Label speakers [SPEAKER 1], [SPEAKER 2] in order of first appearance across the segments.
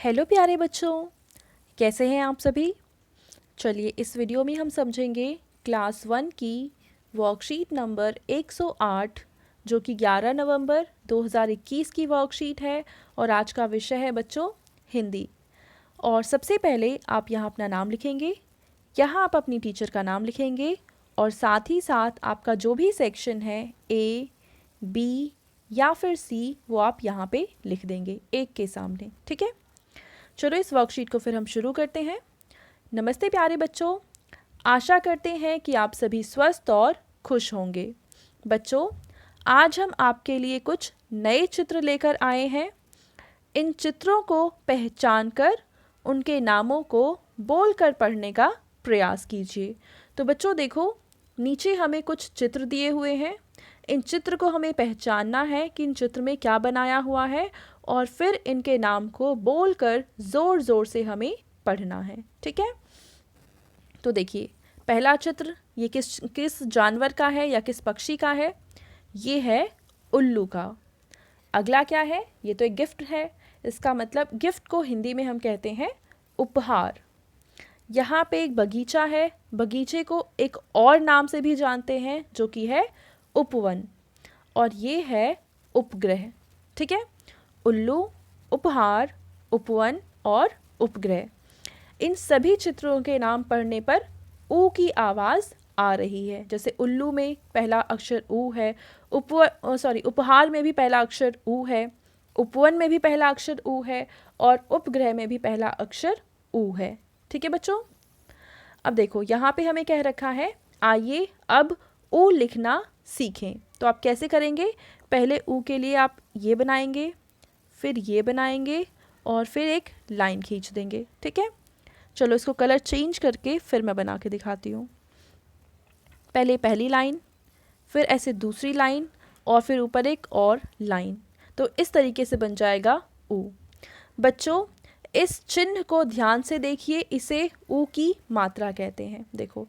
[SPEAKER 1] Hello प्यारे बच्चों, कैसे हैं आप सभी। चलिए इस वीडियो में हम समझेंगे क्लास 1 की वर्कशीट नंबर 108 जो कि 11 नवंबर 2021 की वर्कशीट है और आज का विषय है बच्चों हिंदी। और सबसे पहले आप यहाँ अपना नाम लिखेंगे, यहाँ आप अपनी टीचर का नाम लिखेंगे और साथ ही साथ आपका जो भी सेक्शन है ए, बी या फिर सी वो आप यहाँ पे लिख देंगे एक के सामने, ठीक है। चलो इस वर्कशीट को फिर हम शुरू करते हैं। नमस्ते प्यारे बच्चों, आशा करते हैं कि आप सभी स्वस्थ और खुश होंगे। बच्चों, आज हम आपके लिए कुछ नए चित्र लेकर आए हैं। इन चित्रों को पहचानकर उनके नामों को बोलकर पढ़ने का प्रयास कीजिए। तो बच्चों देखो, नीचे हमें कुछ चित्र दिए हुए हैं। इन चित्र को हमें पहचानना है कि इन चित्र में क्या बनाया हुआ है और फिर इनके नाम को बोलकर ज़ोर ज़ोर से हमें पढ़ना है, ठीक है। तो देखिए, पहला चित्र ये किस जानवर का है या किस पक्षी का है। ये है उल्लू का। अगला क्या है, ये तो एक गिफ्ट है। इसका मतलब गिफ्ट को हिंदी में हम कहते हैं उपहार। यहाँ पे एक बगीचा है, बगीचे को एक और नाम से भी जानते हैं जो कि है उपवन। और ये है उपग्रह, ठीक है। उल्लू, उपहार, उपवन और उपग्रह, इन सभी चित्रों के नाम पढ़ने पर ऊ की आवाज़ आ रही है। जैसे उल्लू में पहला अक्षर ऊ है, उपहार में भी पहला अक्षर ऊ है, उपवन में भी पहला अक्षर ऊ है और उपग्रह में भी पहला अक्षर ऊ है, ठीक है बच्चों। अब देखो यहाँ पे हमें कह रखा है आइए अब ऊ लिखना सीखें। तो आप कैसे करेंगे, पहले ऊ के लिए आप ये बनाएंगे, फिर ये बनाएंगे और फिर एक लाइन खींच देंगे, ठीक है। चलो इसको कलर चेंज करके फिर मैं बना के दिखाती हूँ। पहले पहली लाइन, फिर ऐसे दूसरी लाइन और फिर ऊपर एक और लाइन। तो इस तरीके से बन जाएगा ऊ। बच्चों, इस चिन्ह को ध्यान से देखिए, इसे ऊ की मात्रा कहते हैं। देखो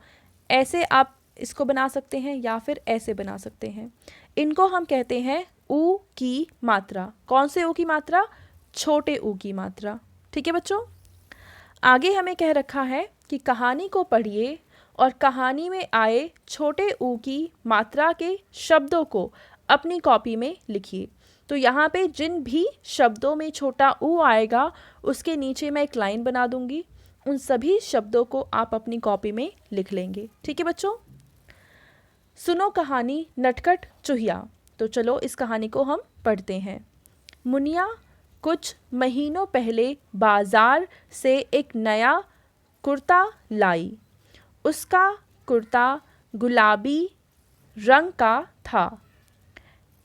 [SPEAKER 1] ऐसे आप इसको बना सकते हैं या फिर ऐसे बना सकते हैं। इनको हम कहते हैं ऊ की मात्रा। कौन से ऊ की मात्रा, छोटे ऊ की मात्रा, ठीक है बच्चों। आगे हमें कह रखा है कि कहानी को पढ़िए और कहानी में आए छोटे ऊ की मात्रा के शब्दों को अपनी कॉपी में लिखिए। तो यहाँ पे जिन भी शब्दों में छोटा ऊ आएगा उसके नीचे मैं एक लाइन बना दूंगी। उन सभी शब्दों को आप अपनी कॉपी में लिख लेंगे, ठीक है बच्चों। सुनो कहानी नटखट चूहिया। तो चलो इस कहानी को हम पढ़ते हैं। मुनिया कुछ महीनों पहले बाजार से एक नया कुर्ता लाई। उसका कुर्ता गुलाबी रंग का था।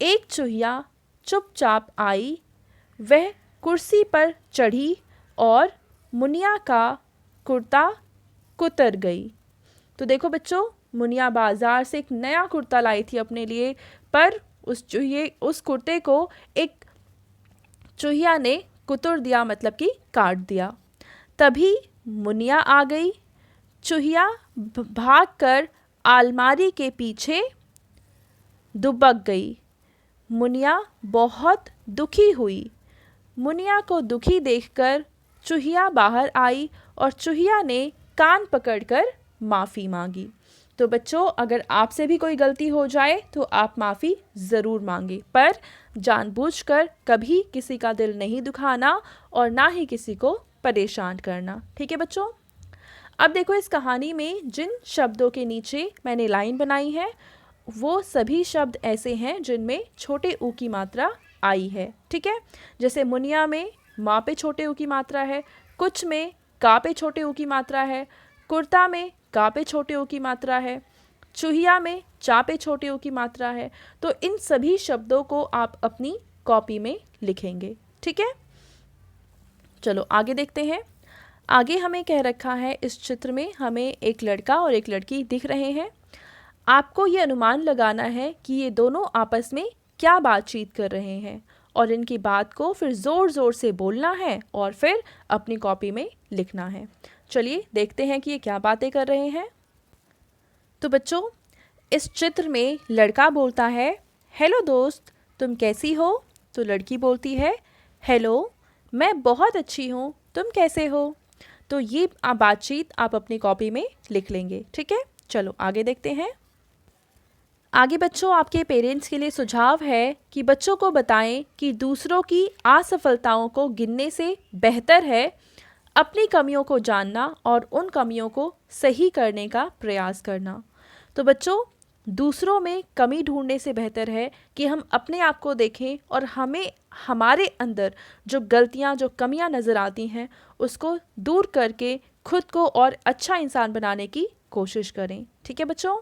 [SPEAKER 1] एक चूहिया चुपचाप आई। वह कुर्सी पर चढ़ी और मुनिया का कुर्ता कुतर गई। तो देखो बच्चों, मुनिया बाजार से एक नया कुर्ता लाई थी अपने लिए, पर उस कुर्ते को एक चूहिया ने कुतर दिया, मतलब कि काट दिया। तभी मुनिया आ गई। चूहिया भागकर अलमारी के पीछे दुबक गई। मुनिया बहुत दुखी हुई। मुनिया को दुखी देखकर चूहिया बाहर आई और चूहिया ने कान पकड़कर माफ़ी मांगी। तो बच्चों, अगर आपसे भी कोई गलती हो जाए तो आप माफ़ी ज़रूर मांगे, पर जानबूझकर कभी किसी का दिल नहीं दुखाना और ना ही किसी को परेशान करना, ठीक है बच्चों। अब देखो इस कहानी में जिन शब्दों के नीचे मैंने लाइन बनाई है वो सभी शब्द ऐसे हैं जिनमें छोटे ऊ की मात्रा आई है, ठीक है। जैसे मुनिया में माँ पे छोटे ऊ की मात्रा है, कुछ में का पे छोटे ऊ की मात्रा है, कुर्ता में का पे छोटे ऊ की मात्रा है, चूहिया में चा पे छोटे ऊ की मात्रा है। तो इन सभी शब्दों को आप अपनी कॉपी में लिखेंगे, ठीक है। चलो आगे देखते हैं। आगे हमें कह रखा है, इस चित्र में हमें एक लड़का और एक लड़की दिख रहे हैं। आपको ये अनुमान लगाना है कि ये दोनों आपस में क्या बातचीत कर रहे हैं और इनकी बात को फिर ज़ोर ज़ोर से बोलना है और फिर अपनी कॉपी में लिखना है। चलिए देखते हैं कि ये क्या बातें कर रहे हैं। तो बच्चों, इस चित्र में लड़का बोलता है, हेलो दोस्त, तुम कैसी हो। तो लड़की बोलती है, हेलो, मैं बहुत अच्छी हूँ, तुम कैसे हो। तो ये बातचीत आप अपनी कॉपी में लिख लेंगे, ठीक है। चलो आगे देखते हैं। आगे बच्चों, आपके पेरेंट्स के लिए सुझाव है कि बच्चों को बताएं कि दूसरों की असफलताओं को गिनने से बेहतर है अपनी कमियों को जानना और उन कमियों को सही करने का प्रयास करना। तो बच्चों, दूसरों में कमी ढूंढने से बेहतर है कि हम अपने आप को देखें और हमें हमारे अंदर जो गलतियां, जो कमियां नज़र आती हैं, उसको दूर करके खुद को और अच्छा इंसान बनाने की कोशिश करें, ठीक है बच्चों।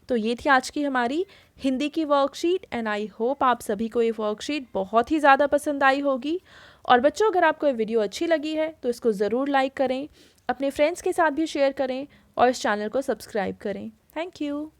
[SPEAKER 1] तो ये थी आज की हमारी हिंदी की वर्कशीट एंड आई होप आप सभी को ये वर्कशीट बहुत ही ज़्यादा पसंद आई होगी। और बच्चों, अगर आपको ये वीडियो अच्छी लगी है तो इसको ज़रूर लाइक करें, अपने फ्रेंड्स के साथ भी शेयर करें और इस चैनल को सब्सक्राइब करें। Thank you.